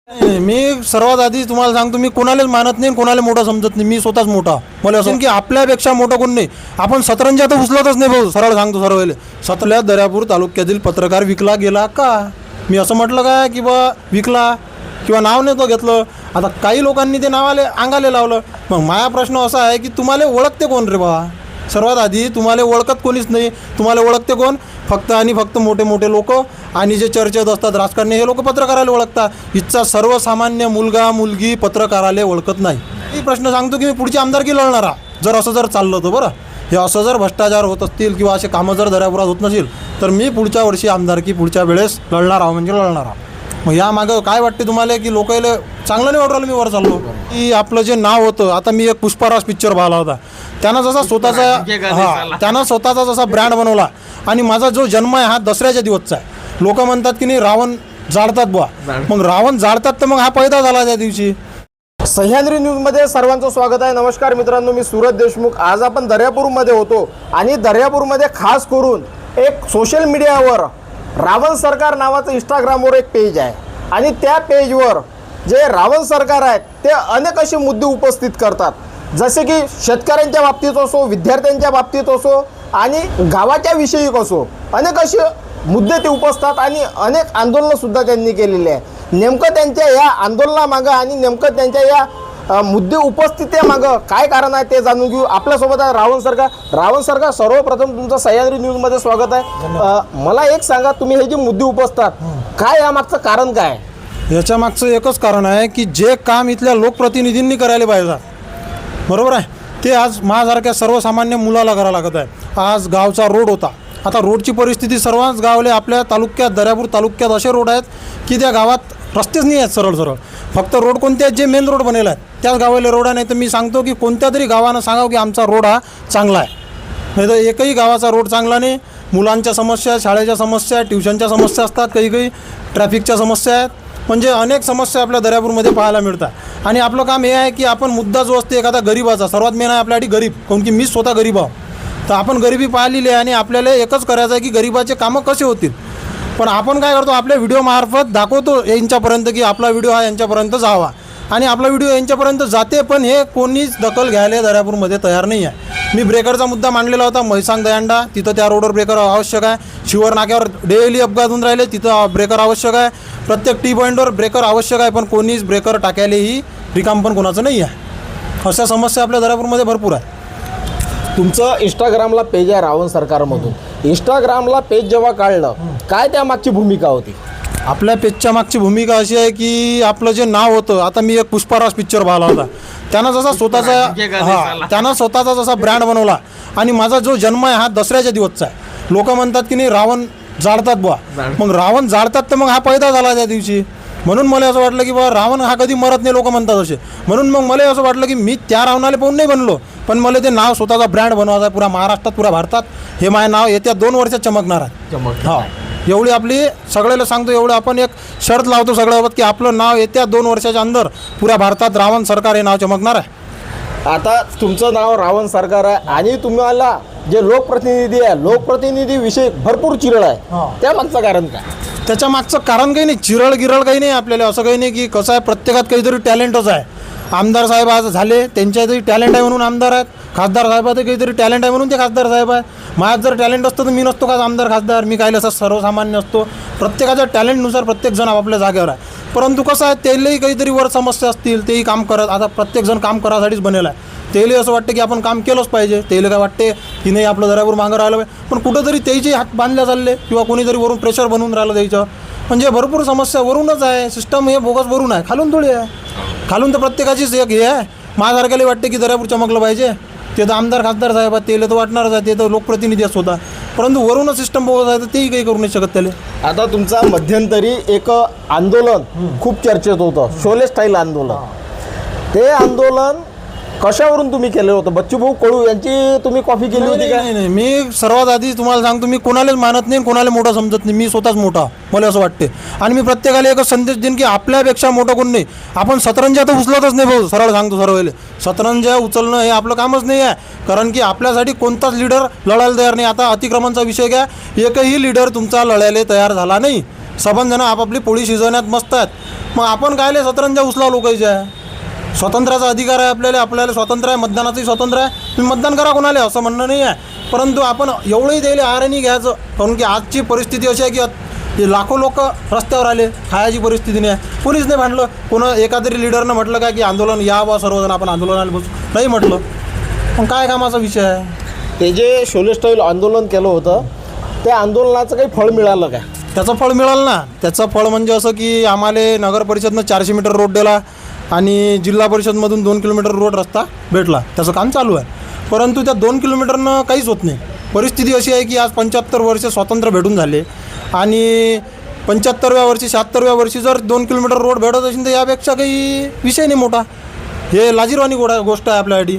नाही, मी सर्वात आधी तुम्हाला सांगतो, मी कोणालाच मानत नाही, कोणाला मोठा समजत नाही. मी स्वतःच मोठा. मला असं की आपल्यापेक्षा मोठं कोण नाही. आपण सतरंजा तर उचलतच नाही भाऊ. सरळ सांगतो सर्व सतल्या दर्यापूर तालुक्यातील पत्रकार विकला गेला का? मी असं म्हटलं काय की बा विकला किंवा नाव नाही तो घेतलं. आता काही लोकांनी ते नावाले अंगाले लावलं. मग माझा प्रश्न असा आहे की तुम्हाला ओळखते कोण रे बा? सर्वात आधी तुम्हाला ओळखत कोणीच नाही. तुम्हाला ओळखते कोण? फक्त आणि फक्त मोठे मोठे लोक आणि जे चर्चेत असतात राजकारणी, हे लोक पत्रकाराला ओळखतात. इथचा सर्वसामान्य मुलगा मुलगी पत्रकाराला ओळखत नाही. मी प्रश्न सांगतो की मी पुढची आमदारकी लढणारा जर असं जर चाललं तर बरं. हे असं जर भ्रष्टाचार होत असतील किंवा असे कामं जर दर्यापुरात होत नसेल तर मी पुढच्या वर्षी आमदारकी पुढच्या वेळेस लढणार आहो, म्हणजे लढणार आहो. मग यामागं काय वाटते तुम्हाला की लोकांना चांगलं नाही वाटलं मी वर चाललो की आपलं जे नाव होतं. आता मी एक पुष्पराज पिक्चर पाहिला होता. त्यानं जसा स्वतःचा जसा ब्रँड बनवला आणि माझा जो जन्म आहे हा दसऱ्याच्या दिवसचा आहे. लोक म्हणतात की नाही रावण जाळतात बुवा. मग रावण जाळतात तर मग हा पैदा झाला त्या दिवशी. सह्याद्री न्यूजमध्ये सर्वांचं स्वागत आहे. नमस्कार मित्रांनो, मी सूरज देशमुख. आज आपण दर्यापूरमध्ये होतो आणि दर्यापूरमध्ये खास करून एक सोशल मीडियावर रावण सरकार नावाचं इंस्टाग्रामवर एक पेज आहे आणि त्या पेजवर जे रावण सरकार आहेत ते अनेक असे मुद्दे उपस्थित करतात. जसे की शेतकऱ्यांच्या बाबतीत असो, विद्यार्थ्यांच्या बाबतीत असो आणि गावाच्या विषयी असो, अनेक असे मुद्दे ते उपसतात आणि अनेक आंदोलनंसुद्धा त्यांनी केलेली आहे. नेमकं त्यांच्या या आंदोलनामागं आणि नेमकं त्यांच्या या मुद्दे उपस्थितीमागं काय कारण आहे ते जाणून घेऊ. आपल्यासोबत आहे रावण सरकार. रावण सरकार, सर्वप्रथम तुमचं सह्याद्री न्यूजमध्ये स्वागत आहे. मला एक सांगा, तुम्ही हे जे मुद्दे उपसतात काय यामागचं कारण काय आहे? याच्या मागचं एकच कारण आहे की जे काम इथल्या लोकप्रतिनिधींनी करायला पाहिजे, बरोबर आहे, ते आज माझ्यासारख्या सर्वसामान्य मुलाला करावं लागत आहे. आज गावचा रोड होता. आता रोडची परिस्थिती सर्वच गावले आपल्या तालुक्यात, दर्यापूर तालुक्यात असे रोड आहेत की त्या गावात रस्तेच नाही आहेत सरळ सरळ. फक्त रोड कोणते आहेत? जे मेन रोड बनेला आहेत त्याच गावाले रोड आहे. नाही तर मी सांगतो की कोणत्या तरी गावानं सांगावं की आमचा रोड हा चांगला आहे. नाही तर एकही गावाचा रोड चांगला नाही. मुलांच्या समस्या, शाळेच्या समस्या, ट्युशनच्या समस्या असतात, काही ट्रॅफिकच्या समस्या आहेत. म्हणजे अनेक समस्या आपल्या दर्यापूरमध्ये पाहायला मिळतात. आणि आपलं काम हे आहे की आपण मुद्दा जो असते एखादा गरीबाचा, सर्वात मेन आहे आपल्यासाठी गरीब, काऊन की मी स्वतः गरीब आहो. तर आपण गरिबी पाहिलेली आहे आणि आपल्याला एकच करायचं आहे की गरिबाचे कामं कसे होतील. पण आपण काय करतो, आपल्या व्हिडिओमार्फत दाखवतो यांच्यापर्यंत की आपला व्हिडिओ हा यांच्यापर्यंत जावा आणि आपला व्हिडिओ यांच्यापर्यंत जाते. पण हे कोणीच दखल घ्यायला दर्यापूरमध्ये तयार नाही आहे. मी ब्रेकरचा मुद्दा मांडलेला होता. म्हैसांग दयांडा, तिथं त्या रोडवर ब्रेकर आवश्यक आहे. शिवर नाक्यावर डेली अपघात होऊन राहिले, तिथं ब्रेकर आवश्यक आहे. प्रत्येक टी पॉईंटवर ब्रेकर आवश्यक आहे. पण कोणीच ब्रेकर टाकायलाही रिकाम पण कोणाचं नाही आहे. अशा समस्या आपल्या दर्यापूरमध्ये भरपूर आहे. तुमचं इंस्टाग्रामला पेज आहे रावण सरकारमधून. इंस्टाग्रामला पेज जेव्हा काढलं, काय त्यामागची भूमिका होती? आपल्या पेजच्या मागची भूमिका अशी आहे की आपलं जे नाव होतं. आता मी एक पुष्पराज पिक्चर पाहिला होता. त्यानं स्वतःचा जसा ब्रँड बनवला आणि माझा जो जन्म आहे हा दसऱ्याच्या दिवसचा आहे. लोक म्हणतात की नाही रावण जाळतात बुवा. मग रावण जाळतात तर मग हा पैदा झाला त्या दिवशी. म्हणून मला असं वाटलं की बा रावण हा कधी मरत नाही, लोक म्हणतात असे. म्हणून मग मला असं वाटलं की मी त्या रावणाला पाहून नाही बनलो, पण मला ते नाव स्वतःचा ब्रँड बनवायचा आहे. पुरा महाराष्ट्रात, पुरा भारतात हे माझं नाव येत्या 2 वर्षात चमकणार आहे. हा, एवढी आपली सगळ्याला सांगतो, एवढं आपण एक शर्त लावतो सगळ्यासोबत की आपलं नाव येत्या 2 वर्षाच्या अंदर पुऱ्या भारतात रावण सरकार हे नाव चमकणार आहे. आता तुमचं नाव रावण सरकार आहे आणि तुम्हाला जे लोकप्रतिनिधी आहे, लोकप्रतिनिधी विषयी भरपूर चिरळ आहे. त्या मागचं कारण काय? त्याच्या मागचं कारण काही नाही, चिरळ गिरळ काही नाही आपल्याला. असं काही नाही की कसं आहे, प्रत्येकात काहीतरी टॅलेंटच आहे. आमदार साहेब आज झाले, त्यांच्यातही टॅलेंट आहे म्हणून आमदार आहेत. खासदार साहेबात काहीतरी टॅलेंट आहे म्हणून ते खासदार साहेब आहे. माझ्यात जर टॅलेंट असतं तर मी नसतो का आमदार खासदार. मी काय असं सर्वसामान्य असतो. प्रत्येकाच्या टॅलेंटनुसार प्रत्येकजण आपापल्या जागेवर आहे. परंतु कसं आहे, त्यालाही काहीतरी वर समस्या असतील, तेही काम करत. आता प्रत्येकजण काम करासाठीच बनेला आहे. त्याला असं वाटतं की आपण काम केलंच पाहिजे. त्याला काय वाटते की नाही आपलं दर्यापूर मागं राहिलं पाहिजे. पण कुठंतरी त्याचे हात बांधल्या चालले किंवा कोणीतरी वरून प्रेशर बनवून राहिलं द्यायचं. म्हणजे भरपूर समस्या वरूनच आहे. सिस्टम हे बोगस वरून आहे, खालून थोडी आहे. खालून तर प्रत्येकाचीच एक हे आहे. माझ्यासारख्याला वाटते की दर्यापूर चमकलं पाहिजे. ते तर आमदार खासदार साहेब आहेत, त्याला तर वाटणारच आहे, ते तर लोकप्रतिनिधी होता. परंतु वरूनच सिस्टम बोगस आहे तर तेही काही करू नाही शकत त्याला. आता तुमचा मध्यंतरी एक आंदोलन खूप चर्चेत होतं, शोले स्टाईल आंदोलन. ते आंदोलन कशावरून तुम्ही केलं होतं? बच्चूभाऊ कडू यांची तुम्ही कॉफी केली होती का? नाही, मी सर्वात आधी तुम्हाला सांगतो, मी कोणालाच मानत नाही, कोणाला मोठा समजत नाही. मी स्वतःच मोठा, मला असं वाटते. आणि मी प्रत्येकाला एकच संदेश देईन की आपल्यापेक्षा मोठं कोण नाही. आपण सतरंजा तर उचलतच नाही भाऊ. सरळ सांगतो सर्व सतरंजा उचलणं हे आपलं कामच नाही आहे. कारण की आपल्यासाठी कोणताच लीडर लढायला तयार नाही. आता अतिक्रमणचा विषय घ्या, एकही लीडर तुमचा लढायला तयार झाला नाही. सर्वजण आपापली पोळी शिजवण्यात मस्त आहेत. मग आपण कायले सतरंजा उचला लोकांच्या? स्वातंत्र्याचा अधिकार आहे आपल्याला स्वातंत्र्य आहे, मतदानाचंही स्वातंत्र्य आहे, तुम्ही मतदान करा कोणाला, असं म्हणणं नाही आहे. परंतु आपण एवढंही द्यायला आहारही घ्यायचं, कारण की आजची परिस्थिती अशी आहे की हे लाखो लोक रस्त्यावर आले, खायची परिस्थिती नाही आहे. कोणीच नाही भांडलं, एखादरी लिडरनं म्हटलं काय की आंदोलन या बा सर्वजण आपण आंदोलनाला बसू, नाही म्हटलं. मग काय कामाचा विषय आहे? ते जे शोले स्टाईल आंदोलन केलं होतं त्या आंदोलनाचं काही फळ मिळालं का? त्याचं फळ मिळालं ना. त्याचं फळ म्हणजे असं की आम्हाला नगर परिषदनं 400 मीटर रोड दिला आणि जिल्हा परिषदमधून 2 किलोमीटर रोड रस्ता भेटला. त्याचं काम चालू आहे. परंतु त्या 2 किलोमीटरनं काहीच होत नाही. परिस्थिती अशी आहे की आज 75 वर्ष स्वातंत्र्य भेटून झाले आणि 75व्या वर्षी 76व्या वर्षी जर 2 किलोमीटर रोड भेटत असेल तर यापेक्षा काही विषय नाही मोठा. हे लाजिरवाणी गोष्ट आहे आपल्यासाठी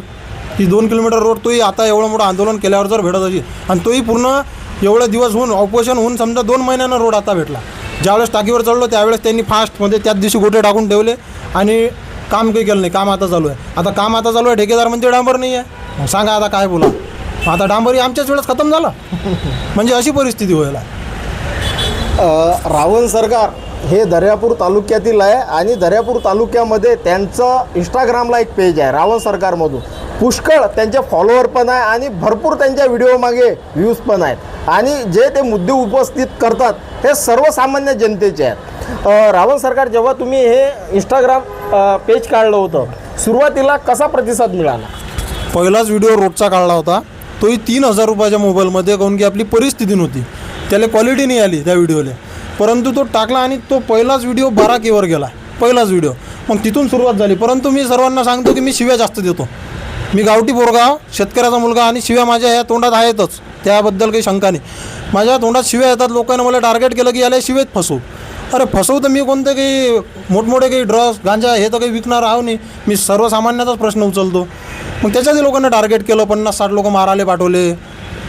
की 2 किलोमीटर रोड तोही आता एवढं मोठं आंदोलन केल्यावर जर भेटत असेल आणि तोही पूर्ण एवढे दिवस होऊन ऑपोजिशन होऊन समजा 2 महिन्यानं रोड आता भेटला. ज्यावेळेस टाकीवर चढलो त्यावेळेस त्यांनी फास्टमध्ये त्याच दिवशी गोटे टाकून ठेवले आणि काम काही केलं नाही. काम आता चालू आहे. आता काम आता चालू आहे, ठेकेदार म्हणजे डांबर नाही आहे. मग सांगा आता काय बोला. आता डांबरी आमच्याच वेळेस खतम झालं म्हणजे अशी परिस्थिती व्हायला. रावण सरकार हे दर्यापूर तालुक्यातील आहे आणि दर्यापूर तालुक्यामध्ये त्यांचं इंस्टाग्रामला एक पेज आहे रावण सरकारमधून. पुष्कळ त्यांचे फॉलोअर पण आहे आणि भरपूर त्यांच्या व्हिडिओमागे व्ह्यूज पण आहेत आणि जे ते मुद्दे उपस्थित करतात हे सर्वसामान्य जनतेचे आहेत. रावण सरकार, जेव्हा तुम्ही हे इंस्टाग्राम पेज काढलं होतं सुरुवातीला कसा प्रतिसाद मिळाला? पहिलाच व्हिडिओ रोडचा काढला होता, तोही 3000 रुपयाच्या मोबाईलमध्ये, काहून की आपली परिस्थिती नव्हती, त्याला क्वालिटी नाही आली त्या व्हिडिओला. परंतु तो टाकला आणि तो पहिलाच व्हिडिओ 12K गेला, पहिलाच व्हिडिओ. मग तिथून सुरुवात झाली. परंतु मी सर्वांना सांगतो की मी शिव्या जास्त देतो. मी गावठी बोरगाव शेतकऱ्याचा मुलगा आणि शिव्या माझ्या ह्या तोंडात आहेतच, त्याबद्दल काही शंका नाही. माझ्या तोंडात शिव्या येतात. लोकांना मला टार्गेट केलं की याला शिवेत फसवू. अरे फसवू तर मी कोणते काही मोठमोठे काही ड्रग्स गांजा हे तर काही विकणार आहो नाही. मी सर्वसामान्याचाच प्रश्न उचलतो. मग त्याच्यातही लोकांना टार्गेट केलं, 50-60 लोक माराले पाठवले,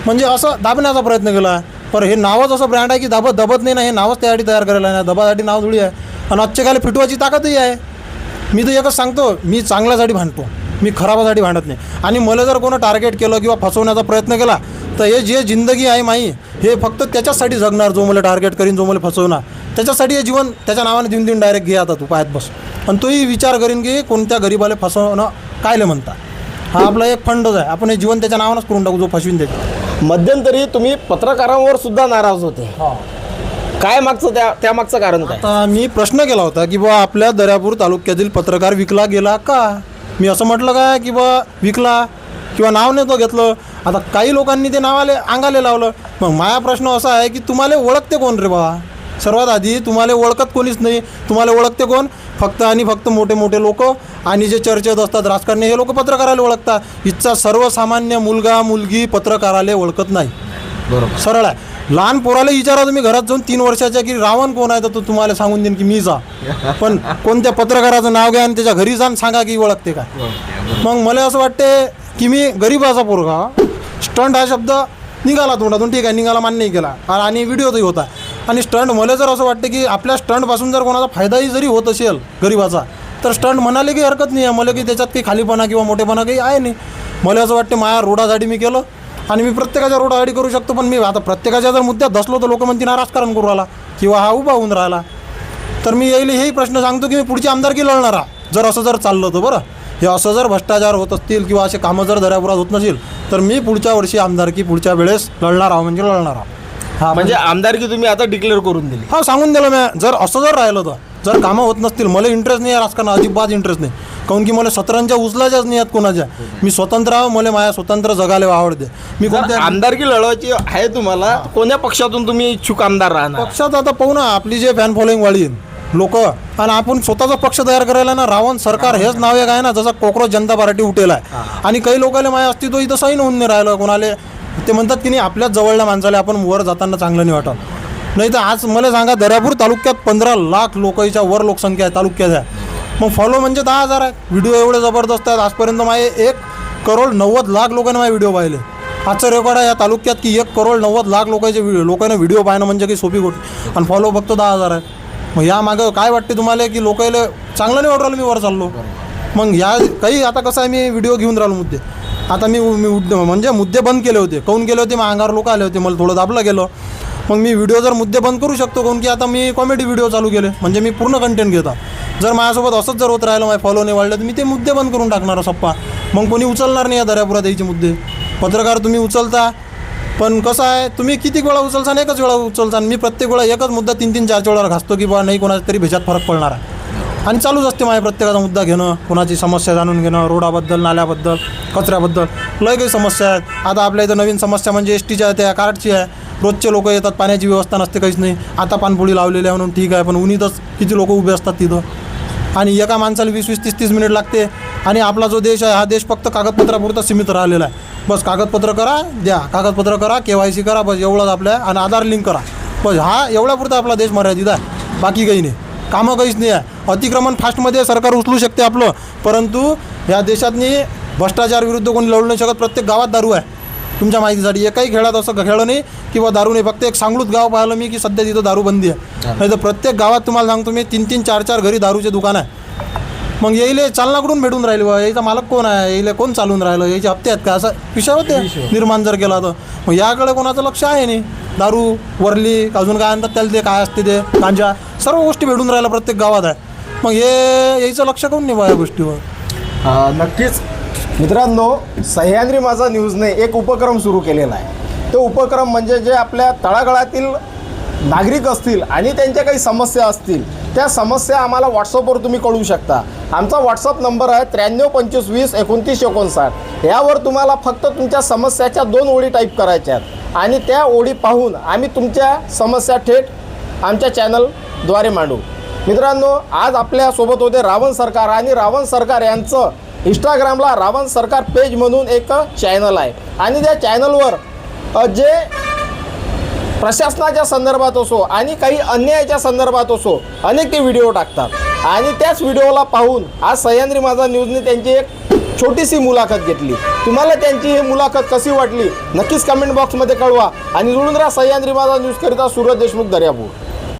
म्हणजे असं दाबण्याचा प्रयत्न केला. पण हे नावच असं ब्रँड आहे की दबत नाही ना. हे नावच त्यासाठी तयार करायला नाही, दबासाठी नाव थोडी आहे. आणि आजच्या काली फिटवायची ताकदही आहे. मी तर एकच सांगतो, मी चांगल्यासाठी भांडतो, मी खराबासाठी भांडत नाही. आणि मला जर कोणं टार्गेट केलं किंवा फसवण्याचा प्रयत्न केला तर हे जे जिंदगी आहे माई हे फक्त त्याच्यासाठी जगणार, जो मला टार्गेट करीन, जो मला फसवणार, त्याच्यासाठी हे जीवन त्याच्या नावाने देऊन डायरेक्ट घे आता तू पायात बस. आणि तोही विचार करीन की कोणत्या गरीबाला फसवणं कायले म्हणता. हा आपला एक फंडच आहे. आपण हे जीवन त्याच्या नावानंच करून टाकू जो फसवीन त्याच्या. मध्यंतरी तुम्ही पत्रकारांवर सुद्धा नाराज होते, काय मागचं त्या मागचं कारण काय? आता मी प्रश्न केला होता की बा आपल्या दर्यापूर तालुक्यातील पत्रकार विकला गेला का. मी असं म्हटलं काय की बा विकला किंवा नाव नाही तो घेतलं. आता काही लोकांनी ते नावाले अंगाले लावलं. मग माझा प्रश्न असा आहे की तुम्हाला ओळखते कोण रे बा? सर्वात आधी तुम्हाला ओळखत कोणीच नाही. तुम्हाला ओळखते कोण? फक्त आणि फक्त मोठे मोठे लोक आणि जे चर्चेत असतात राजकारणी, हे लोक पत्रकाराला ओळखतात. इथचा सर्वसामान्य मुलगा मुलगी पत्रकाराला ओळखत नाही. बरोबर, सरळ आहे. लहान पोराला विचारा तुम्ही घरात जाऊन 3 वर्षाच्या की रावण कोण आहे, तर तो तुम्हाला सांगून देईन की मी जा. पण कोणत्या पत्रकाराचं नाव घ्या आणि त्याच्या घरी जाऊन सांगा की ओळखते का. मग मला असं वाटते की मी गरीबाचा पोरगा, स्टंट हा शब्द निघाला तोंडातून, ठीक आहे, निघाला, मान्य नाही केला आणि व्हिडिओतही होता. आणि स्टंट मला जर असं वाटतं की आपल्या स्टंटपासून जर कोणाचा फायदाही जरी होत असेल गरीबाचा, तर स्टंट म्हणाले की हरकत नाही आहे. मला की त्याच्यात काही खालीपणा किंवा मोठेपणा काही आहे नाही. मला असं वाटतं माझ्या रोडासाठी मी केलं आणि मी प्रत्येकाच्या रोडासाठी करू शकतो. पण मी आता प्रत्येकाच्या जर मुद्द्यात धसलो तर लोक म्हणतील हा राजकारण करू राहिला किंवा हा उभा होऊन राहिला. तर मी येईल हेही प्रश्न सांगतो की मी पुढची आमदारकी लढणारा जर असं जर चाललं तर. बरं, हे असं जर भ्रष्टाचार होत असतील किंवा असे कामं जर दर्यापुरात होत नसेल तर मी पुढच्या वर्षी आमदारकी पुढच्या वेळेस लढणार आहो, म्हणजे लढणार आहो. हा म्हणजे आमदारकी तुम्ही आता डिक्लेअर करून दिली? हा, सांगून दिलं मी. जर असं जर राहिलं तर, जर कामं होत नसतील, मला इंटरेस्ट नाही आहे राजकारणात, अजिबात इंटरेस्ट नाही. काहून की मला सतरंच्या उचलायच्याच नाही आहेत कोणाच्या. मी स्वतंत्र आहो, मला माझ्या स्वतंत्र जगायला आवडते. मी कोणत्या आमदारकी लढवायची आहे तुम्हाला, कोण्या पक्षातून तुम्ही इच्छुक आमदार राहणार? पक्षात आता पाहू ना, आपली जे फॅन फॉलोईंग वाढीन लोक, आणि आपण स्वतःचा पक्ष तयार करायला ना. रावण सरकार हेच नाव एक आहे ना, जसं कॉक्रोच जनता पार्टी उठेल आहे. आणि काही लोकांना माझ्या अस्तित्व इथं सही होऊन नाही राहिलं. कोणाला ते म्हणतात की नाही आपल्याच जवळल्या माणसाला आपण वर जाताना चांगलं नाही वाटत. नाही तर आज मला सांगा, दर्यापूर तालुक्यात 15 लाख लोकांच्या वर लोकसंख्या आहे तालुक्यात आहे. मग फॉलो म्हणजे 10,000 आहे. व्हिडिओ एवढे जबरदस्त आहेत. आजपर्यंत माझे 1,90,00,000 लोकांनी माझे व्हिडिओ पाहिले. आजचं रेकॉर्ड आहे या तालुक्यात की 1,90,00,000 लोकांना व्हिडिओ पाहणं म्हणजे काही सोपी गोष्ट. आणि फॉलो फक्त 10,000 आहे. मग या मागं काय वाटते तुम्हाला की लोकांना चांगलं नाही वाटलं मी वर चाललो. मग या काही आता कसं आहे, मी व्हिडिओ घेऊन राहिलो मुद्दे. आता मी म्हणजे मुद्दे बंद केले होते. काहून केले होते? मग अंगावर लोक आले होते, मला थोडं दाबलं गेलं. मग मी व्हिडिओ जर मुद्दे बंद करू शकतो काऊन की आता मी कॉमेडी व्हिडिओ चालू केले म्हणजे मी पूर्ण कंटेंट घेतो. जर माझ्यासोबत असंच जर होत राहिलं माझे फॉलो नाही वाढलं तर मी ते मुद्दे बंद करून टाकणार सप्पा. मग कोणी उचलणार नाही या दर्यापुरात यायचे मुद्दे. पत्रकार तुम्ही उचलता पण कसं आहे तुम्ही किती वेळा उचलसान एकच वेळा उचलसान. मी प्रत्येक वेळा एकच मुद्दा 3-4 वेळा घासतो की बा नाही कोणाच्या तरी भेजात फरक पडणार आहे आणि चालूच असते माझ्या प्रत्येकाचा मुद्दा घेणं, कोणाची समस्या जाणून घेणं, रोडाबद्दल, नाल्याबद्दल, कचऱ्याबद्दल लय काही समस्या आहेत. आता आपल्या इथं नवीन समस्या म्हणजे STच्या आहे त्या कार्डची आहे. रोजचे लोक येतात पाण्याची व्यवस्था नसते काहीच नाही. आता पाणपोळी लावलेली आहे म्हणून ठीक आहे पण उन्हीतच किती लोक उभे असतात तिथं आणि एका माणसाला 20-20, 30-30 मिनिट लागते. आणि आपला जो देश आहे हा देश फक्त कागदपत्रापुरता सीमित राहिलेला आहे. बस कागदपत्र करा द्या, कागदपत्र करा, KYC करा, बस एवढंच आपल्या आणि आधार लिंक करा, बस हा एवढ्यापुरता आपला देश मर्यादित आहे. बाकी काही नाही, कामं काहीच नाही आहे. अतिक्रमण फास्टमध्ये सरकार उचलू शकते आपलं, परंतु या देशातनी भ्रष्टाचार विरुद्ध कोणी लढू नाही शकत. प्रत्येक गावात दारू आहे तुमच्या माहितीसाठी. एकाही खेळात असं खेळलं नाही की बा दारू नाही. फक्त एक सांगलूत गाव पाहिलं मी की सध्या तिथं दारूबंदी आहे. नाही तर प्रत्येक गावात तुम्हाला सांगतो मी 3-3, 4-4 घरी दारूचे दुकान आहे. मग येईले चालनाकडून भेटून राहिले बा याचा मालक कोण आहे, येईले कोण चालून राहिलं, याचे हप्ते आहेत का, असा विषय होते निर्माण जर केला तर. मग याकडे कोणाचं लक्ष आहे नाही. दारू, वरली, अजून काय म्हणतात त्याला ते काय असते ते गांजा, सर्व गोष्टी भेटून राहिल्या प्रत्येक गावात आहे. मग हे याचं लक्ष कोण नाही बा या गोष्टीवर. नक्कीच मित्रांनो, सह्याद्री माझा न्यूजने एक उपक्रम सुरू केलेला आहे. तो उपक्रम म्हणजे जे आपल्या तळागाळातील नागरिक असतील आणि त्यांच्या काही समस्या असतील त्या समस्या आम्हाला व्हॉट्सअपवर तुम्ही कळवू शकता. आमचा व्हॉट्सअप नंबर आहे 9325202959. यावर तुम्हाला फक्त तुमच्या समस्याच्या 2 ओळी टाईप करायच्या आहेत आणि त्या ओळी पाहून आम्ही तुमच्या समस्या थेट आमच्या चॅनलद्वारे मांडू. मित्रांनो, आज आपल्यासोबत होते रावण सरकार आणि रावण सरकार यांचं इंस्टाग्रामला रावण सरकार पेज म्हणून एक चॅनल आहे आणि त्या चॅनलवर जे प्रशासनाच्या संदर्भात असो आणि काही अन्यायाच्या संदर्भात असो अनेक ते व्हिडिओ टाकतात आणि त्याच व्हिडिओला पाहून आज सह्याद्री माझा न्यूजने त्यांची एक छोटीशी मुलाखत घेतली. तुम्हाला त्यांची ही मुलाखत कशी वाटली नक्कीच कमेंट बॉक्समध्ये कळवा आणि जुळून राहा. सह्याद्री माझा न्यूजकरिता सूरज देशमुख, दर्यापूर.